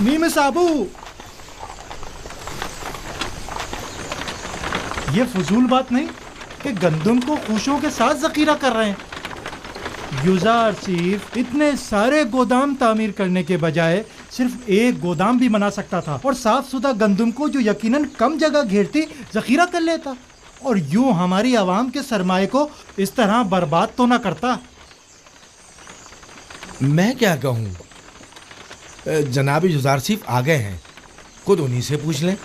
नीम साबू, ये फजूल बात नहीं कि गंदम को खुशियों के साथ जखीरा कर रहे हैं। युजार सिर्फ इतने सारे गोदाम तामीर करने के बजाय सिर्फ एक गोदाम भी बना सकता था और साफ सुथरा गंदम को जो यकीनन कम जगह घेरती जखीरा कर लेता और यूं हमारी आवाम के सरमाए को इस तरह बर्बाद तो ना करता। मैं क्या कहूँ, जनाब युजार सिर्फ आ गए हैं, खुद उन्हीं से पूछ लें।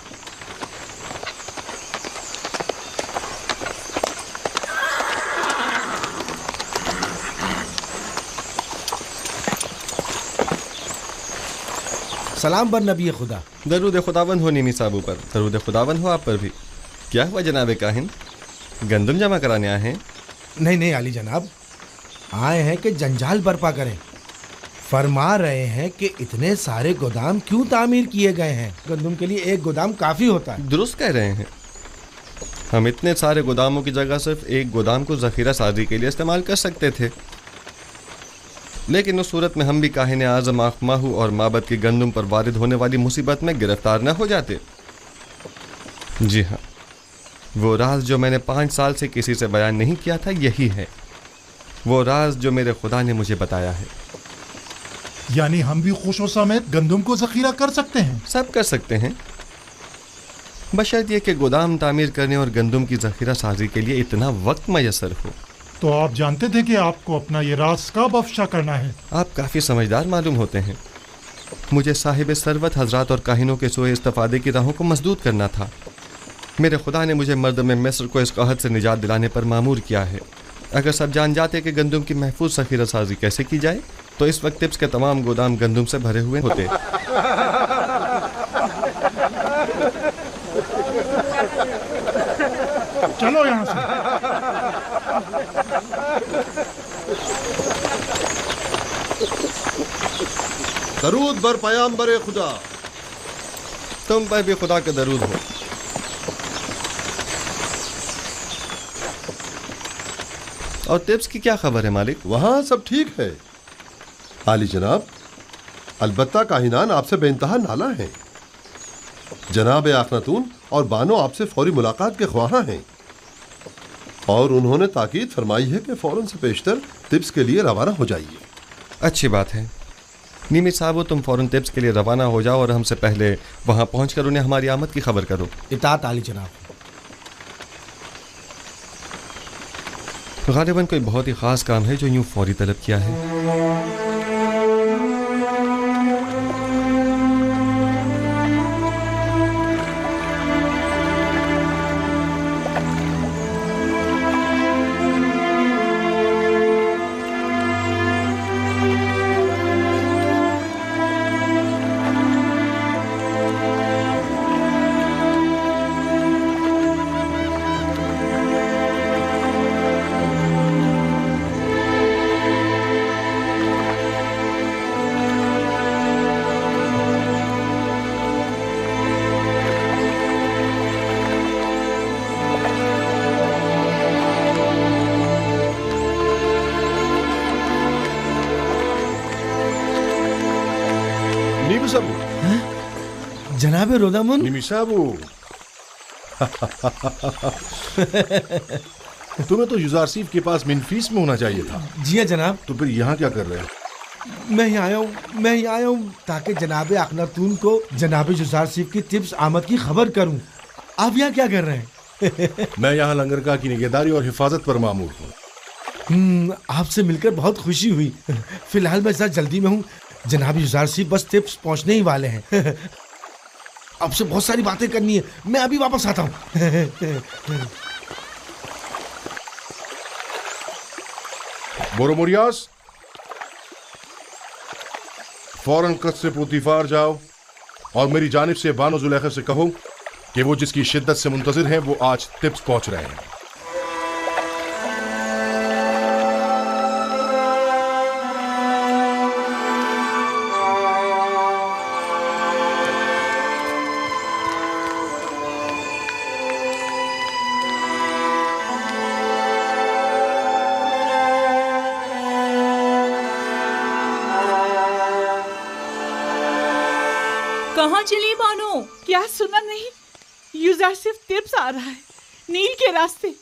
सलाम बर नबी खुदा। दरूद खुदावन हो नीमी साबू पर, दरूद खुदावन हो आप पर भी। क्या हुआ जनाब काहिन, गंदम जमा कराने आए हैं? नहीं आली जनाब, आए हैं कि जंजाल बर्पा करें। फरमा रहे हैं कि इतने सारे गोदाम क्यों तामीर किए गए हैं, गंदम के लिए एक गोदाम काफ़ी होता है। दुरुस्त कह रहे हैं, हम इतने सारे गोदामों की जगह सिर्फ एक गोदाम को ज़ख़ीरा साजी के लिए इस्तेमाल कर सकते थे, लेकिन उस सूरत में हम भी काहिन आज़म आखमाहू और माबद की गंदम पर वारिद होने वाली मुसीबत में गिरफ्तार न हो जाते। जी हाँ, वो राज जो मैंने 5 साल से किसी से बयान नहीं किया था, यही है वो राज जो मेरे खुदा ने मुझे बताया है। यानी हम भी खुशों समेत गंदम को जखीरा कर सकते हैं? सब कर सकते हैं, बशर्त ये कि गोदाम तामीर करने और गंदम की ज़ख़ीरा साजी के लिए इतना वक्त मैसर हो। तो आप जानते थे कि आपको अपना ये राज कब अफ़शा करना है? आप काफ़ी समझदार मालूम होते हैं। मुझे साहिब सरवत हजरात और काहिनों के सोए इस्तिफ़ादे की राहों को मजदूद करना था। मेरे खुदा ने मुझे मर्द में मिस्र को इस कहत से निजात दिलाने पर मामूर किया है। अगर सब जान जाते कि गंदम की महफूज ज़ख़ीरा साजी कैसे की जाए तो इस वक्त तिब्स के तमाम गोदाम गंदम से भरे हुए होते। चलो यहाँ से। दरूद बर पयाम्बर खुदा। तुम पर भी खुदा का दरूद हो। और तिब्स की क्या खबर है मालिक? वहाँ सब ठीक है आली जनाब, अलबत्ता काहिनान आपसे बेइंतहा नाला हैं। जनाब आखनातून और बानो आपसे फौरी मुलाकात के ख्वाहां हैं और उन्होंने ताकीद फरमाई है कि फौरन से पेशतर तिब्स के लिए रवाना हो जाइए। अच्छी बात है नीमी साहब, तुम फौरन तिब्स के लिए रवाना हो जाओ और हमसे पहले वहाँ पहुँचकर उन्हें हमारी आमद की खबर करो। इताअत आली जनाब। गालिबन कोई बहुत ही ख़ास काम है जो यूँ फौरी तलब किया है। जनाब रोदामुन। निमिसाबू तुम्हें तो युजारसीफ के पास मिनफीस में होना चाहिए था। जी हाँ जनाब। तो फिर यहाँ क्या कर रहे हैं? मैं यहाँ आया हूँ ताकि जनाब अखनातून को जनाब युजारसीफ की तिब्स आमद की खबर करूँ। आप यहाँ क्या कर रहे हैं? मैं यहाँ लंगरगाह की निगहदारी और हिफाजत पर मामूर हूँ। आपसे मिलकर बहुत खुशी हुई। फिलहाल मैं जरा जल्दी में हूँ। जनाब युजारसीफ बस तिब्स पहुँचने ही वाले हैं। आपसे बहुत सारी बातें करनी है, मैं अभी वापस आता हूँ। बोरोमोरियास, फौरन कस्र पुतिफार जाओ और मेरी जानिब से बानो जुलेखा से कहो कि वो जिसकी शिद्दत से मुंतजिर हैं वो आज तिब्स पहुंच रहे हैं। कहाँ चली बानो? क्या सुना नहीं? यूज़र सिर्फ टिप्स आ रहा है नील के रास्ते।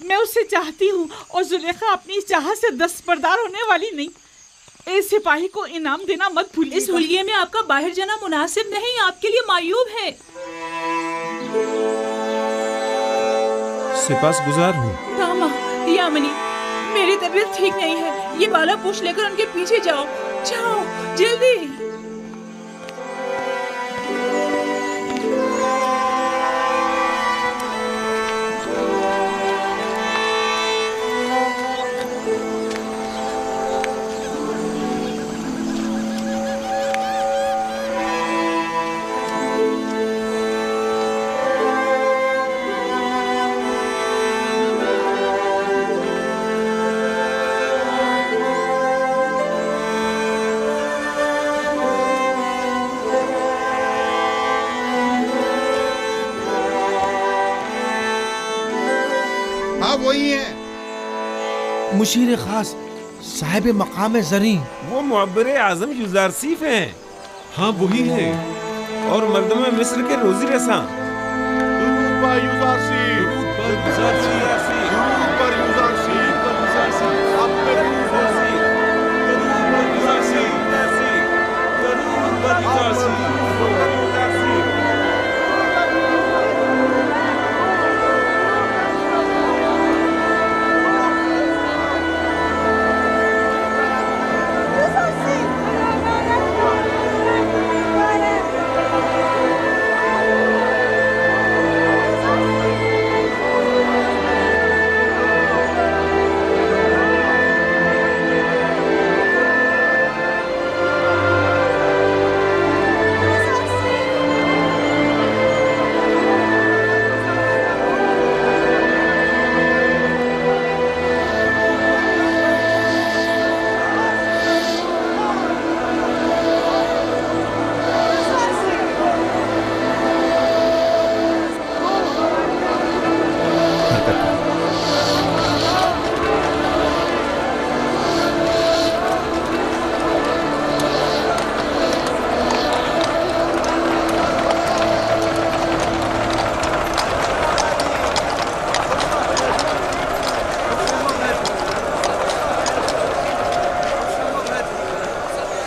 मैं उससे चाहती हूँ और जुलेखा अपनी चाहत से दस्तबरदार होने वाली नहीं। इस सिपाही को इनाम देना मत भूलिए। इस हुलिये में आपका बाहर जाना मुनासिब नहीं, आपके लिए मायूब है। सिपासगुजार हूँ। दामा, यामिनी, मेरी तबीयत ठीक नहीं है। ये बाला पूछ लेकर उनके पीछे जाओ, जाओ जल्दी। वही है मुशीर खास साहिब मकाम ज़री। वो मुअब्बिर आज़म युज़ारसीफ हैं। हाँ वही है। और मर्दम मिस्र के रोजी रसा।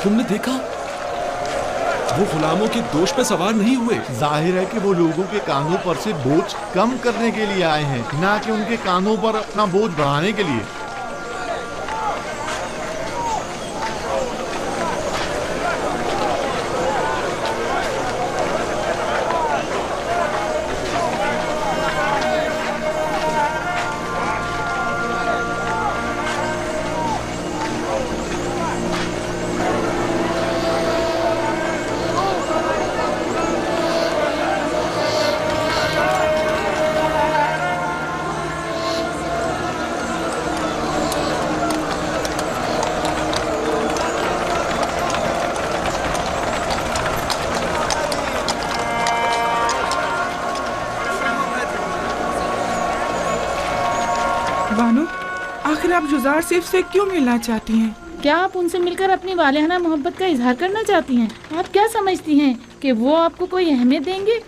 तुमने देखा? वो गुलामों के दोष पे सवार नहीं हुए। जाहिर है कि वो लोगों के कानों पर से बोझ कम करने के लिए आए हैं, ना कि उनके कानों पर अपना बोझ बढ़ाने के लिए। बानो, आखिर आप जुज़ार सिर्फ से क्यों मिलना चाहती हैं? क्या आप उनसे मिलकर अपनी वालिहाना मोहब्बत का इजहार करना चाहती हैं? आप क्या समझती हैं कि वो आपको कोई अहमियत देंगे?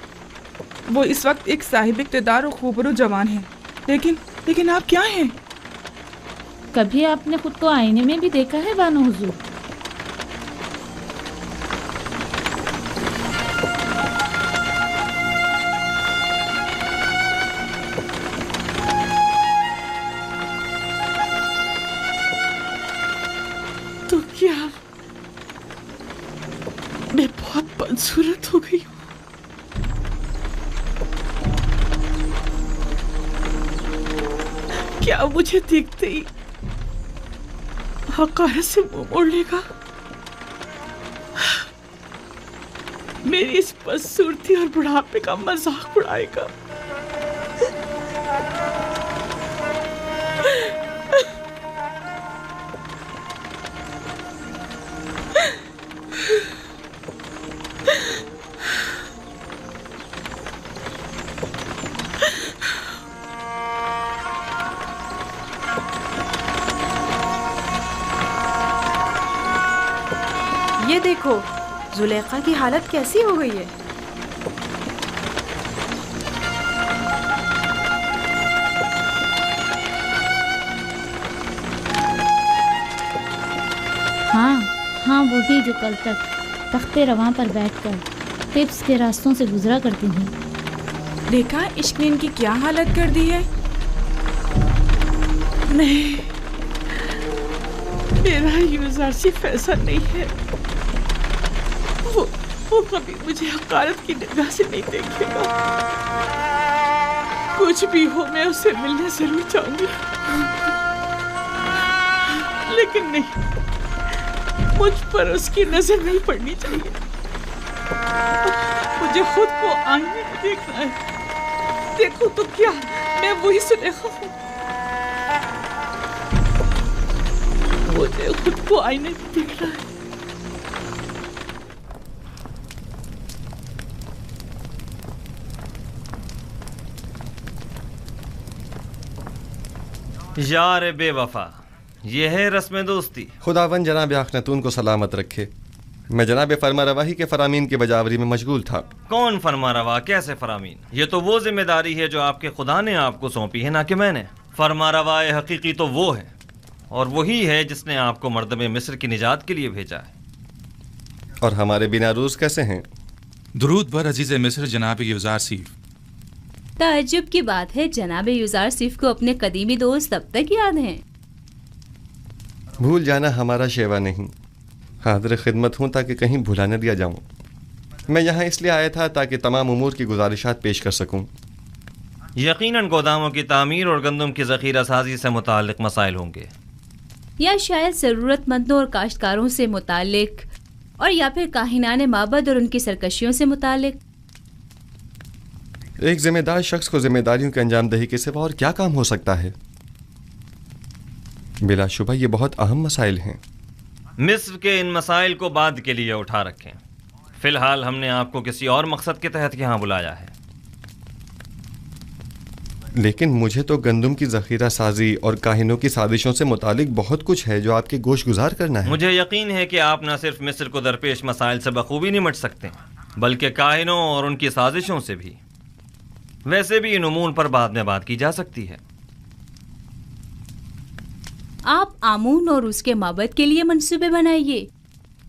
वो इस वक्त एक साहिब इक़्तिदार और खूबरू जवान हैं, लेकिन आप क्या हैं? कभी आपने खुद को आईने में भी देखा है बानो हुजूर? तो क्या मैं बहुत बदसूरत हो गई हूँ? क्या मुझे देखते ही हक़ारत से मुंह मोड़ लेगा? मेरी इस बदसूरती और बुढ़ापे का मजाक उड़ाएगा? ये देखो, जुलेखा की हालत कैसी हो गई है? हाँ वही जो कल तक तख्ते रवां पर बैठकर टिप्स के रास्तों से गुजरा करती थी। देखा इश्क ने इनकी क्या हालत कर दी है। नहीं, मेरा यूज़रशिप ऐसा नहीं है। वो कभी मुझे हकारत की निगाह से नहीं देखेगा। कुछ भी हो मैं उससे मिलने जरूर जाऊंगी, लेकिन नहीं, मुझ पर उसकी नजर नहीं पड़नी चाहिए। मुझे खुद को आईने में देखना है। देखो तो क्या मैं वही जुलेखा हूँ। मुझे खुद को आईने में देखना है। यार बेवफा, ये है रस्म दोस्ती। खुदावन जनाब आखनतून को सलामत रखे। मैं जनाब फरमा रवाही के फरामीन की बजावरी में मशगूल था। कौन फरमा रवा, कैसे फरामीन? ये तो वो जिम्मेदारी है जो आपके खुदा ने आपको सौंपी है, ना कि मैंने। फरमा रवाए हकीकी तो वो है, और वही है जिसने आपको मर्दमे मिस्र की निजात के लिए भेजा है। और हमारे बिना रूस कैसे हैं? दुरूद बर अजीज़ मिस्र जनाब यूज़ार सीफ। ताज्जुब की बात है, जनाब यूज़ार सीफ को अपने कदीमी दोस्त तब तक याद हैं। भूल जाना हमारा शेवा नहीं, हाज़िर खिदमत हूँ ताकि कहीं भुला न दिया जाऊँ। मैं यहाँ इसलिए आया था ताकि तमाम उमूर की गुजारिशात पेश कर सकूँ। यकीनन गोदामों की तामीर और गंदम की ज़ख़ीरा साजी से मुताल्लिक़ मसाइल होंगे, या शायद ज़रूरतमंदों और काश्तकारों से मुताल्लिक़, और या फिर काहिनाने माबद और उनकी सरकशियों से मुताल्लिक़। एक जिम्मेदार शख्स को जिम्मेदारियों की अंजाम दही के सिवा और क्या काम हो सकता है? बिलाशुबा ये बहुत अहम मसाइल हैं। मिस्र के इन मसाइल को बाद के लिए उठा रखें। फ़िलहाल हमने आपको किसी और मकसद के तहत यहाँ बुलाया है। लेकिन मुझे तो गंदम की ज़ख़ीरा साजी और काहिनों की साजिशों से मुतालिक बहुत कुछ है जो आपके गोश गुजार करना है। मुझे यकीन है कि आप न सिर्फ मिस्र को दरपेश मसाइल से बखूबी निमट सकते, बल्कि काहिनों और उनकी साजिशों से भी। वैसे भी इन उमूर पर बाद में बात की जा सकती है। आप आमून और उसके माबद के लिए मंसूबे बनाइए,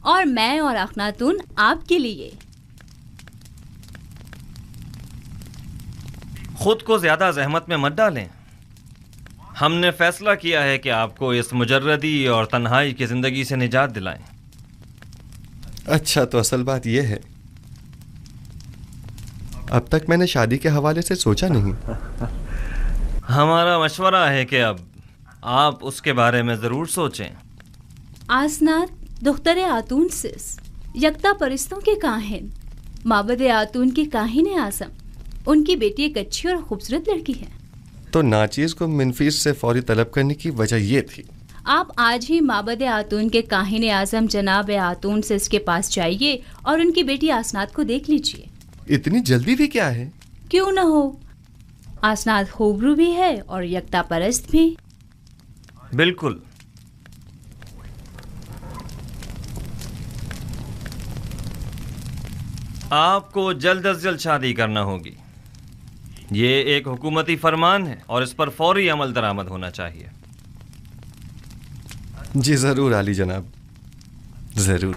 और मैं और अखनातून आपके लिए। खुद को ज्यादा जहमत में मत डालें। हमने फैसला किया है कि आपको इस मुजर्रदी और तन्हाई की जिंदगी से निजात दिलाएं। अच्छा, तो असल बात यह है, अब तक मैंने शादी के हवाले से सोचा नहीं। हमारा मशवरा है कि अब आप उसके बारे में ज़रूर सोचें। आसनात दुख्तरे आतून सिस, यकता परिस्तों के काहिन, माबद आतून की काहिन आज़म, उनकी बेटी एक अच्छी और खूबसूरत लड़की है। तो नाचीज़ को मिनफीस से फौरी तलब करने की वजह ये थी। आप आज ही माबद आतून के काहिन आज़म जनाब आतून सिस के पास जाइए और उनकी बेटी आसनात को देख लीजिए। इतनी जल्दी भी क्या है? क्यों न हो, आसनात खूबरू भी है और यकता परस्त भी। बिल्कुल। आपको जल्द अज जल्द शादी करना होगी। ये एक हुकूमती फरमान है और इस पर फौरी अमल दरामद होना चाहिए। जी ज़रूर आली जनाब, ज़रूर।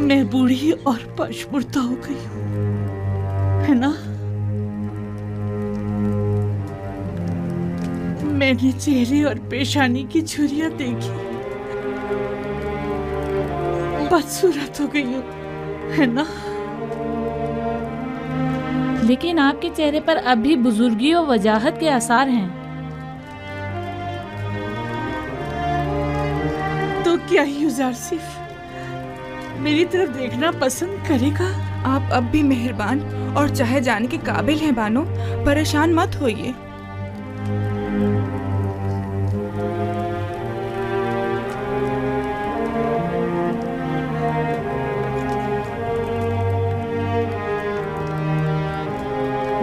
मैं बूढ़ी और पशमुर्दा हो गई हूँ, है ना? मैंने चेहरे और पेशानी की झुर्रियां देखी, बदसूरत हो गई हूँ, है ना? लेकिन आपके चेहरे पर अब भी बुजुर्गी और वजाहत के आसार हैं। क्या यूज़र सिर्फ मेरी तरफ देखना पसंद करेगा? आप अब भी मेहरबान और चाहे जाने के काबिल हैं बानो, परेशान मत होइए।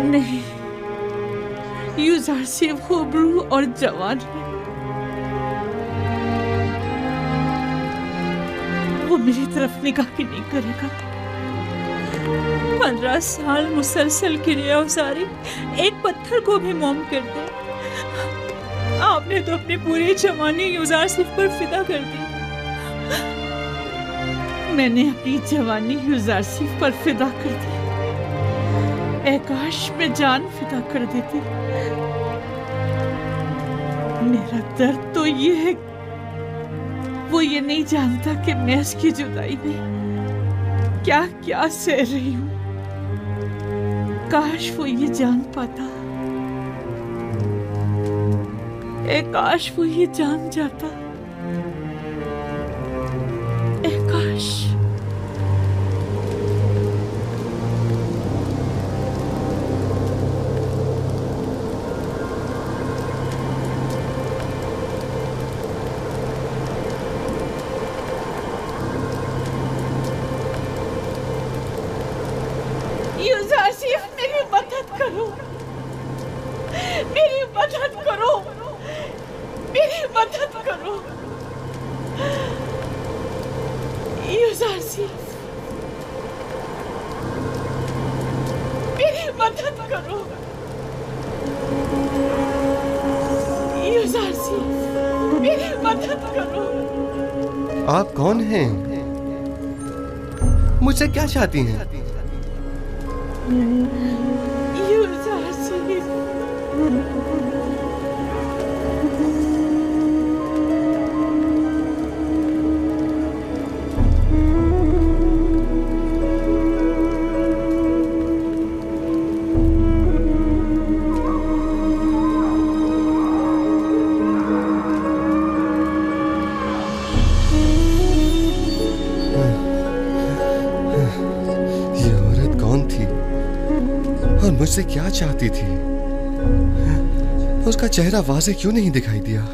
नहीं, यूज़र सिर्फ खूबरू और जवान है। वो मेरी तरफ निगाह भी नहीं करेगा। 15 साल मुसलसल क्रिया उसारी एक पत्थर को भी मोम कर दे। आपने तो अपनी पूरी जवानी यूज़र सिर्फ पर फिदा कर दी। मैंने अपनी जवानी यूज़र सिर्फ पर फिदा कर दी। काश में जान फिदा कर देती। मेरा दर्द तो ये है, वो ये नहीं जानता कि मैं इसकी जुदाई में क्या क्या सह रही हूँ। काश वो ये जान पाता, काश वो ये जान जाता। काश। मेरी मदद करो, मेरी मदद करो, मेरी मदद करो। यूज़र सिर्फ मेरी मदद करो। यूज़र सिर्फ मेरी मदद करो। आप कौन हैं? मुझसे क्या चाहती हैं? यूज़र सिर्फ मुझसे क्या चाहती थी? उसका चेहरा वाज़े क्यों नहीं दिखाई दिया?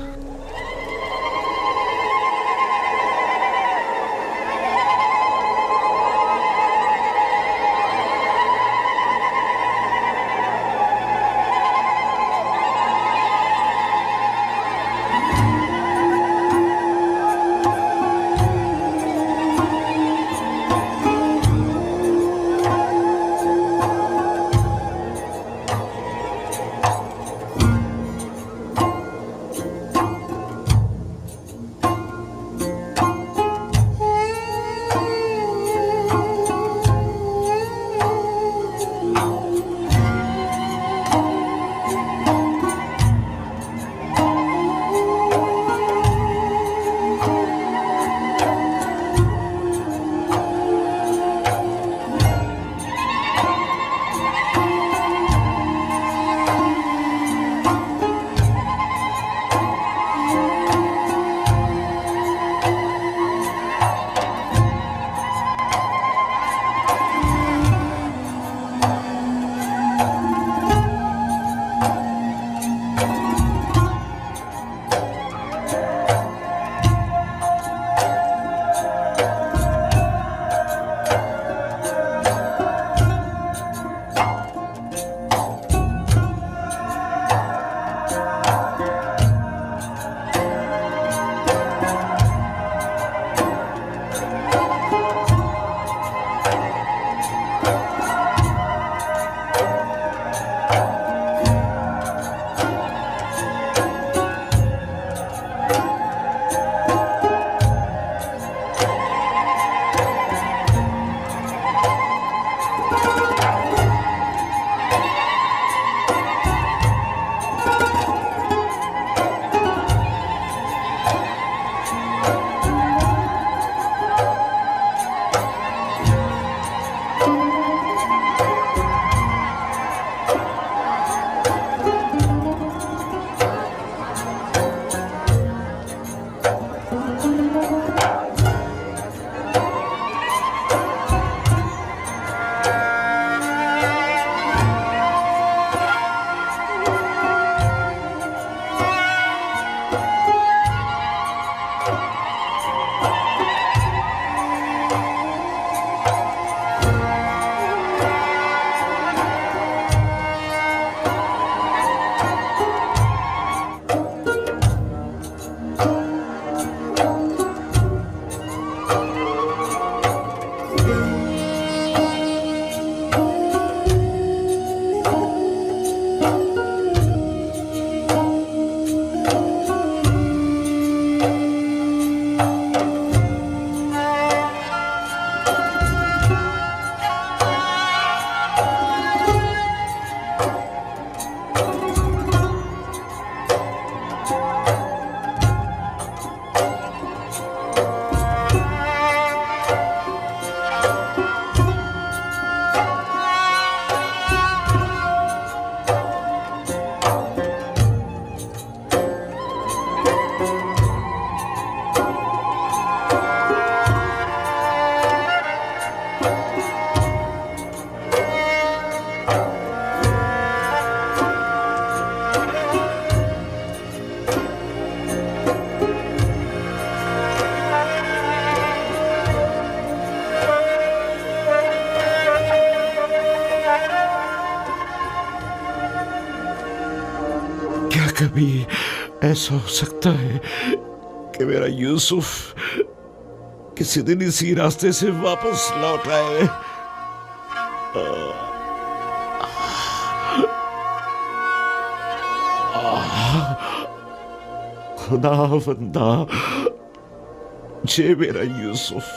कभी ऐसा हो सकता है कि मेरा यूसुफ किसी दिन इसी रास्ते से वापस लौट आए? खुदा बंदा, मुझे मेरा यूसुफ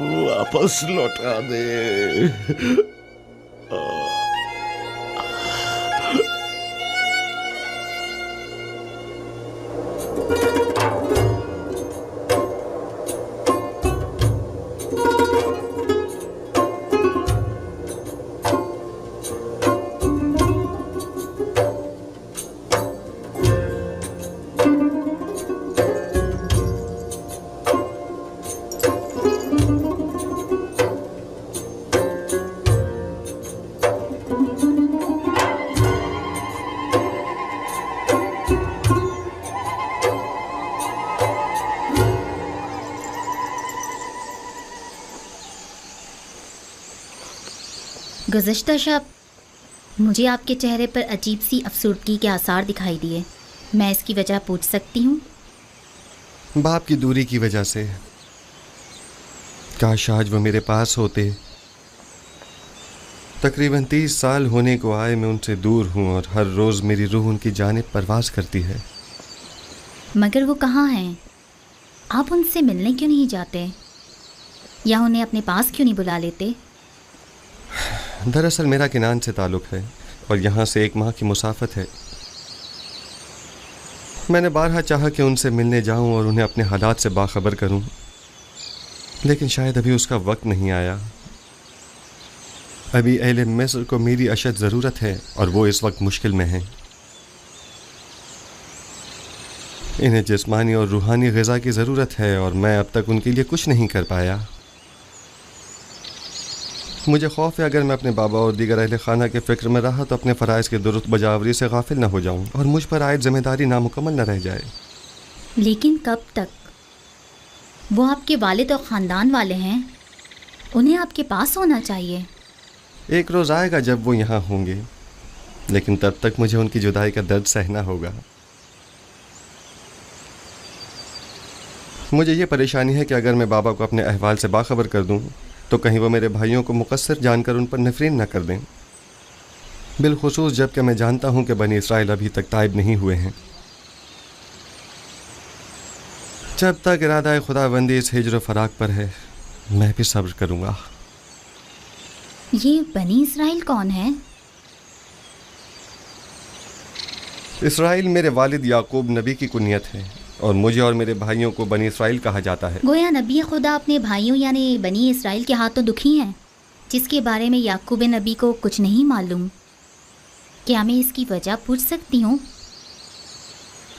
वापस लौटा दे। गुज़िश्ता शब मुझे आपके चेहरे पर अजीब सी अफसुर्दगी के आसार दिखाई दिए। मैं इसकी वजह पूछ सकती हूँ? बाप की दूरी की वजह से। काश आज वो मेरे पास होते। तकरीबन 30 साल होने को आए मैं उनसे दूर हूँ और हर रोज़ मेरी रूह उनकी जानिब परवाज़ करती है। मगर वो कहाँ हैं? आप उनसे मिलने क्यों नहीं जाते या उन्हें अपने पास क्यों नहीं बुला लेते? दरअसल मेरा किनान से ताल्लुक़ है और यहाँ से 1 माह की मुसाफत है। मैंने बारहा चाहा कि उनसे मिलने जाऊँ और उन्हें अपने हालात से बाखबर करूँ, लेकिन शायद अभी उसका वक्त नहीं आया। अभी अहले मिस्र को मेरी अशद ज़रूरत है और वो इस वक्त मुश्किल में हैं। इन्हें जिस्मानी और रूहानी ग़िज़ा की ज़रूरत है और मैं अब तक उनके लिए कुछ नहीं कर पाया। मुझे खौफ है अगर मैं अपने बाबा और दीगर अहले खाना के फ़िक्र में रहा तो अपने फ़राइज़ के दुरुस्त बजावरी से गाफिल न हो जाऊं और मुझ पर आयद ज़िम्मेदारी नामुकम्मल न रह जाए। लेकिन कब तक? वो आपके वालिद और ख़ानदान वाले हैं, उन्हें आपके पास होना चाहिए। एक रोज़ आएगा जब वो यहाँ होंगे, लेकिन तब तक मुझे उनकी जुदाई का दर्द सहना होगा। मुझे ये परेशानी है कि अगर मैं बाबा को अपने अहवाल से बाखबर कर दूँ तो कहीं वो मेरे भाइयों को मुकस्सर जानकर उन पर नफरीन न कर दें, बिलखुसूस जबकि मैं जानता हूँ कि बनी इसराइल अभी तक ताइब नहीं हुए हैं। जब तक इरादा खुदाबंदी इस हिज्र फराक पर है मैं भी सब्र करूँगा। ये बनी इसराइल कौन है? इसराइल मेरे वालिद याकूब नबी की कुनियत है और मुझे और मेरे भाइयों को बनी इसराइल कहा जाता है। गोया नबी खुदा अपने भाइयों यानी बनी इसराइल के हाथों दुखी हैं, जिसके बारे में याकूब नबी को कुछ नहीं मालूम। क्या मैं इसकी वजह पूछ सकती हूँ?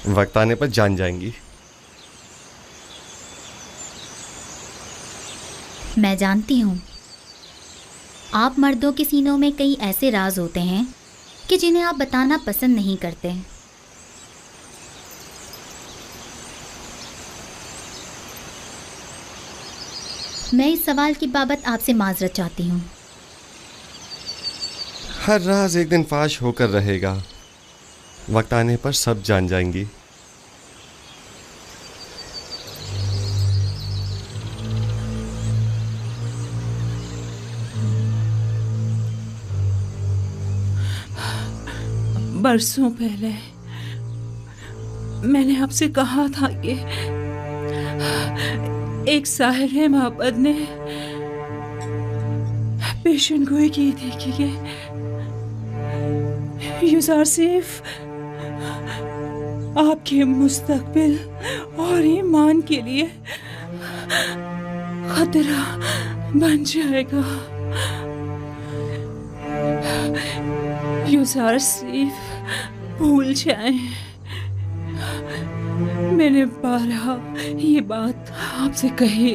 वक्त आने पर जान जाएंगी। मैं जानती हूँ आप मर्दों के सीनों में कई ऐसे राज होते हैं कि जिन्हें आप बताना पसंद नहीं करते। मैं इस सवाल की बाबत आपसे माजरत चाहती हूँ। हर राज एक दिन फाश होकर रहेगा, वक्त आने पर सब जान जाएंगी। बरसों पहले मैंने आपसे कहा था कि एक साहिर मोहब्बत ने पेशन गोई की थी कि यूसुफ आपके मुस्तकबिल और ईमान के लिए खतरा बन जाएगा। यूसुफ भूल जाएं, मैंने बारहा ये बात आपसे कही,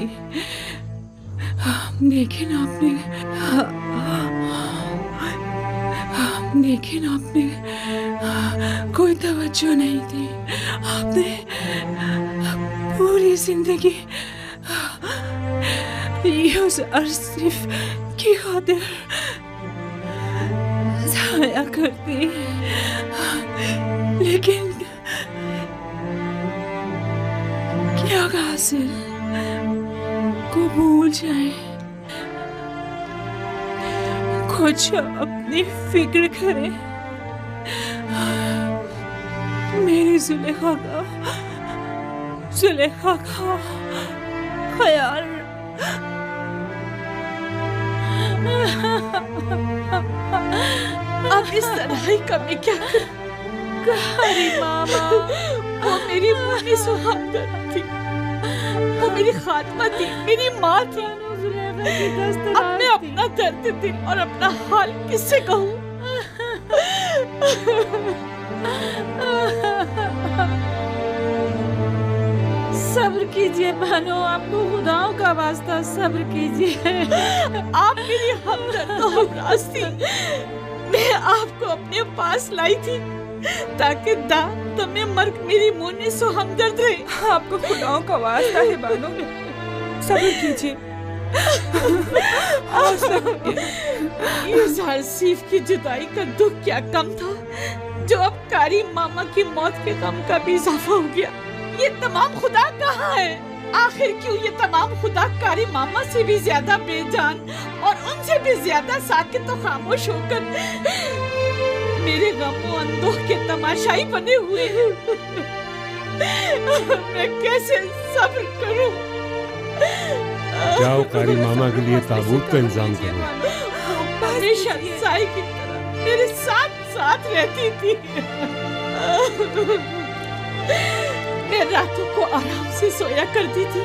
लेकिन आपने कोई तवज्जो नहीं दी। आपने पूरी जिंदगी यूसुफ की खातिर जाया कर दी। लेकिन क्या कासिर को भूल जाए, कुछ अपनी फिक्र करे, मेरी जुलेखा का ख्याल। अब इस तन्हाई का मैं क्या करूं? अरे मामा, वो मेरी मुन्नी सुहागन थी, वो मेरी खात्मा थी, मेरी माँ थी। अब मैं अपना दर्द दिल और अपना हाल किससे कहूँ? सब्र कीजिए बहनों, आपको खुदाओं का वास्ता सब्र कीजिए। आप मेरी हमदर्द और हमराज थी। मैं आपको अपने पास लाई थी ताकि तुम्हें मर्ग मेरी मुन्नी सो हमदर्द रहे। आपको खुदाओं का वास्ता है बानो, सब्र कीजिए। युज़ार सीफ की जुदाई का दुख क्या कम था, जो अब कारी मामा की मौत के गम का भी इजाफा हो गया। ये तमाम खुदा कहाँ है? आखिर क्यों ये तमाम खुदा कारी मामा से भी ज्यादा बेजान और उनसे भी ज्यादा साकित और खामोश होकर मेरे गमों अंदोह के तमाशाई बने हुए हैं। मैं कैसे सब्र करूं? जाओ कारी मामा के लिए ताबूत का इंतजाम करो। हमेशा साई की तरह मेरे साथ साथ रहती थी। मैं रातों को आराम से सोया करती थी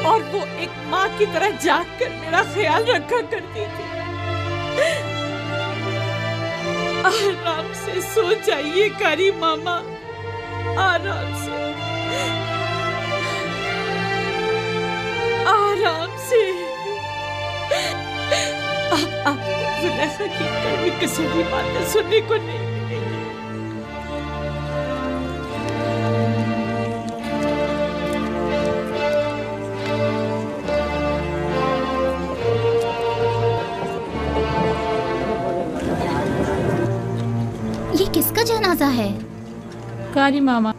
और वो एक माँ की तरह जाग कर मेरा ख्याल रखा करती थी। आराम से सो जाइए कारी मामा, आराम से, आराम से। अब आपको जुलेखा की कड़वी कसीदी बातें सुनने को नहीं मिलेगी। ये किसका जनाजा है? कारी मामा।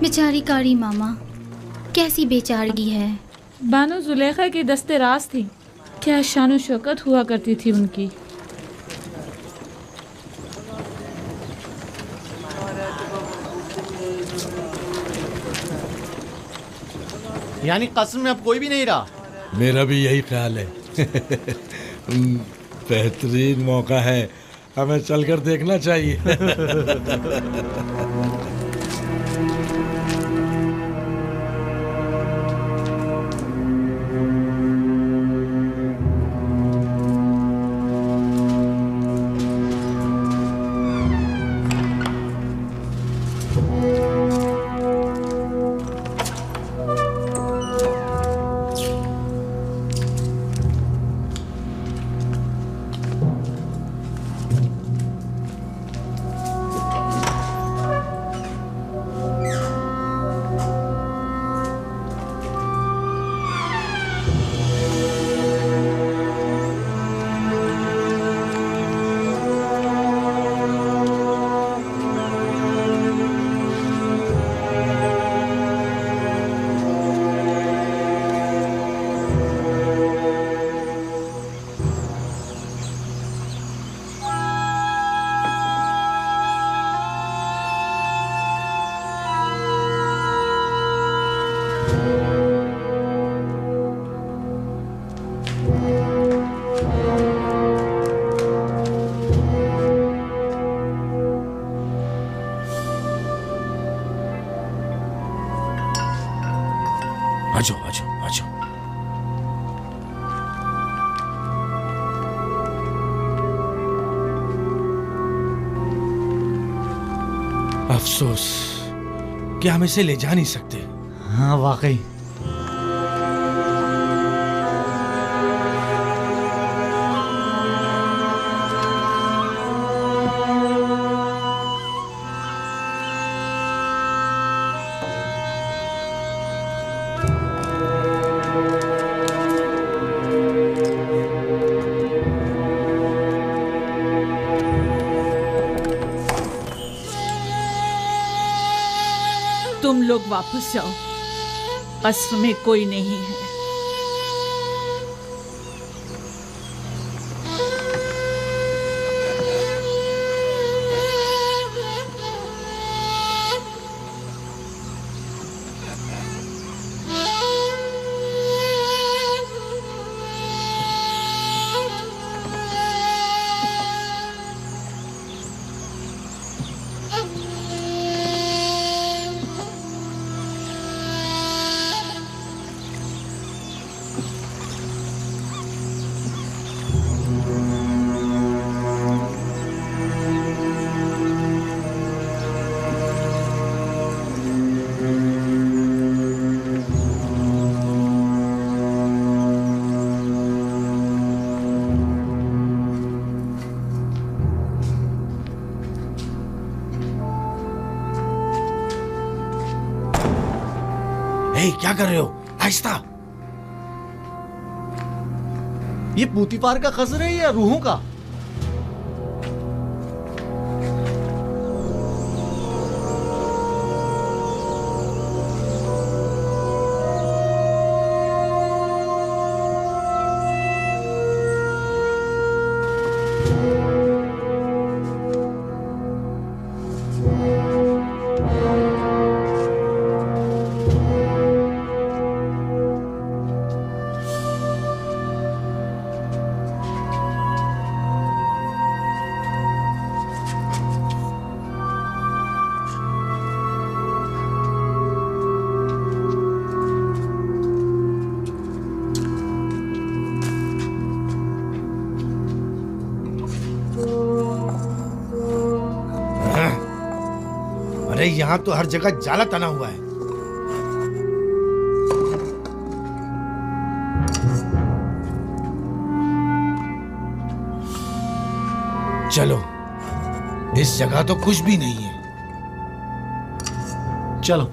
बेचारी कारी मामा, कैसी बेचारगी है। बानो जुलेखा की दस्ते राज थी, क्या शान शौकत हुआ करती थी उनकी। यानी कस्म में अब कोई भी नहीं रहा। मेरा भी यही ख्याल है। बेहतरीन मौका है, हमें चलकर देखना चाहिए। अफसोस कि हम इसे ले जा नहीं सकते। हाँ वाकई। तुम लोग वापस जाओ, अस्र में कोई नहीं है। क्या कर रहे हो? आहिस्ता। ये पूतीपार का खसर है या रूहों का? अरे यहाँ तो हर जगह जाला तना हुआ है। चलो, इस जगह तो कुछ भी नहीं है। चलो।